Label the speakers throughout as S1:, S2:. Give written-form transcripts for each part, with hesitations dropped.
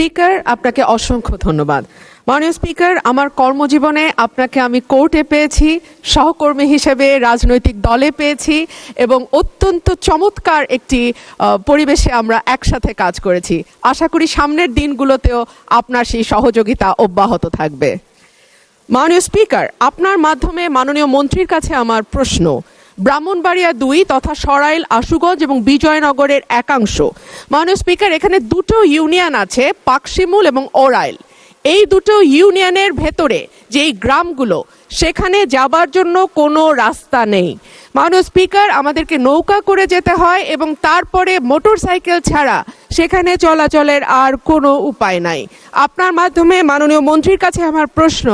S1: Speaker, আপনাকে অসংখ্য ধন্যবাদ। মাননীয় স্পিকার, আমার কর্মজীবনে আপনাকে আমি কোর্টে পেয়েছি, সহকর্মী হিসেবে রাজনৈতিক দলে পেয়েছি এবং অত্যন্ত চমৎকার একটি পরিবেশে আমরা একসাথে কাজ করেছি। আশা করি সামনের দিনগুলোতেও আপনার সেই সহযোগিতা অব্যাহত থাকবে। মাননীয় স্পিকার, আপনার মাধ্যমে মাননীয় মন্ত্রীর কাছে আমার প্রশ্ন, ব্রাহ্মণবাড়িয়া ২ তথা সরাইল, আশুগঞ্জ এবং বিজয়নগরের একাংশ। মাননীয় স্পিকার, এখানে দুটো ইউনিয়ন আছে, পাকশিমুল এবং ওরাইল। এই দুটো ইউনিয়নের ভেতরে যেই গ্রামগুলো, সেখানে যাবার জন্য কোনো রাস্তা নেই। মাননীয় স্পিকার, আমাদেরকে নৌকা করে যেতে হয় এবং তারপরে মোটরসাইকেল ছাড়া সেখানে চলাচলের আর কোনো উপায় নাই। আপনার মাধ্যমে মাননীয় মন্ত্রীর কাছে আমার প্রশ্ন,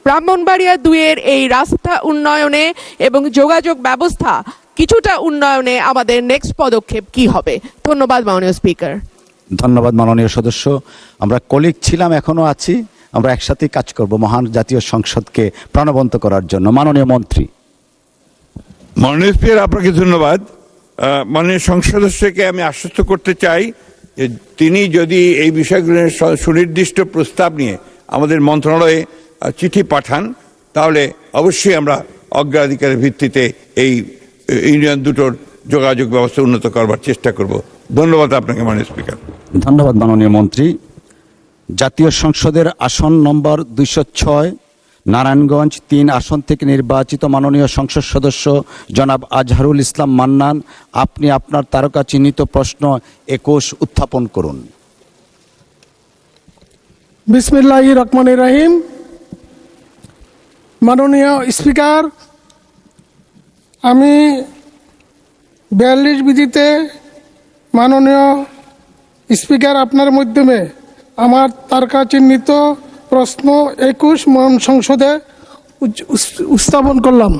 S1: ব্রাহ্মণবাড়িয়া ২-এর এই রাস্তা উন্নয়নে এবং যোগাযোগ ব্যবস্থা কিছুটা উন্নয়নে আমাদের নেক্সট পদক্ষেপ কি হবে? ধন্যবাদ মাননীয় স্পিকার।
S2: ধন্যবাদ মাননীয় সদস্য। আমরা কলিগ ছিলাম, এখনো আছি, আমরা একসাথেই কাজ করব মহান জাতীয় সংসদকে প্রাণবন্ত করার জন্য। মাননীয় মন্ত্রী।
S3: মাননীয় স্পিকার, আপনাকে ধন্যবাদ। মাননীয় সংসদ সদস্যকে আমি আশ্বস্ত করতে চাই যে তিনি যদি এই বিষয়গুলোর সুনির্দিষ্ট প্রস্তাব নিয়ে আমাদের মন্ত্রণালয়ে চিঠি পাঠান, তাহলে অবশ্যই আমরা অগ্রাধিকারের ভিত্তিতে এই ইউনিয়ন দুটোর যোগাযোগ ব্যবস্থা উন্নত করবার চেষ্টা করব। ধন্যবাদ আপনাকে মাননীয় স্পিকার।
S2: ধন্যবাদ মাননীয় মন্ত্রী। জাতীয় সংসদের আসন নম্বর ২০৬ নারায়ণগঞ্জ ৩ আসন থেকে নির্বাচিত মাননীয় সংসদ সদস্য জনাব আজহারুল ইসলাম মান্নান, আপনি আপনার তারকা চিহ্নিত প্রশ্ন ২১ উত্থাপন করুন।
S4: বিসমিল্লাহির রহমানির রহিম। মাননীয় স্পিকার, আমি ৪২ বিধিতে মাননীয় স্পিকার আপনার মাধ্যমে আমার তারকা চিহ্নিত প্রশ্ন ২১ সংসদে উত্থাপন করলাম।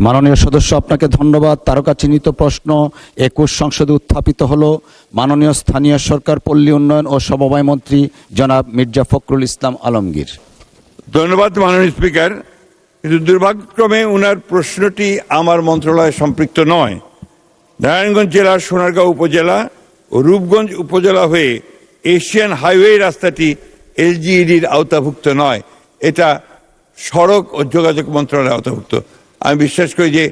S2: মাননীয় সদস্য, আপনাকে ধন্যবাদ। তারকা চিহ্নিত প্রশ্ন ২১ সংসদে উত্থাপিত হলো। মাননীয় স্থানীয় সরকার, পল্লী উন্নয়ন ও সমবায় মন্ত্রী জনাব মির্জা ফখরুল ইসলাম আলমগীর।
S3: ধন্যবাদ মাননীয় স্পিকার, কিন্তু দুর্ভাগ্যক্রমে ওনার প্রশ্নটি আমার মন্ত্রণালয়ে সম্পৃক্ত নয়। নারায়ণগঞ্জ জেলার সোনারগাঁও উপজেলা ও রূপগঞ্জ উপজেলা হয়ে এশিয়ান হাইওয়ে রাস্তাটি এলজিইডির আওতাভুক্ত নয়, এটা সড়ক ও যোগাযোগ মন্ত্রণালয়ের আওতাভুক্ত। আমি বিশ্বাস করি যে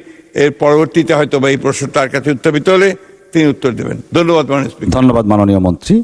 S3: এর পরবর্তীতে হয়তো বা এই প্রশ্ন তার কাছে উত্থাপিত হলে তিনি উত্তর দেবেন। ধন্যবাদ মাননীয় স্পিকার।
S2: ধন্যবাদ মাননীয় মন্ত্রী।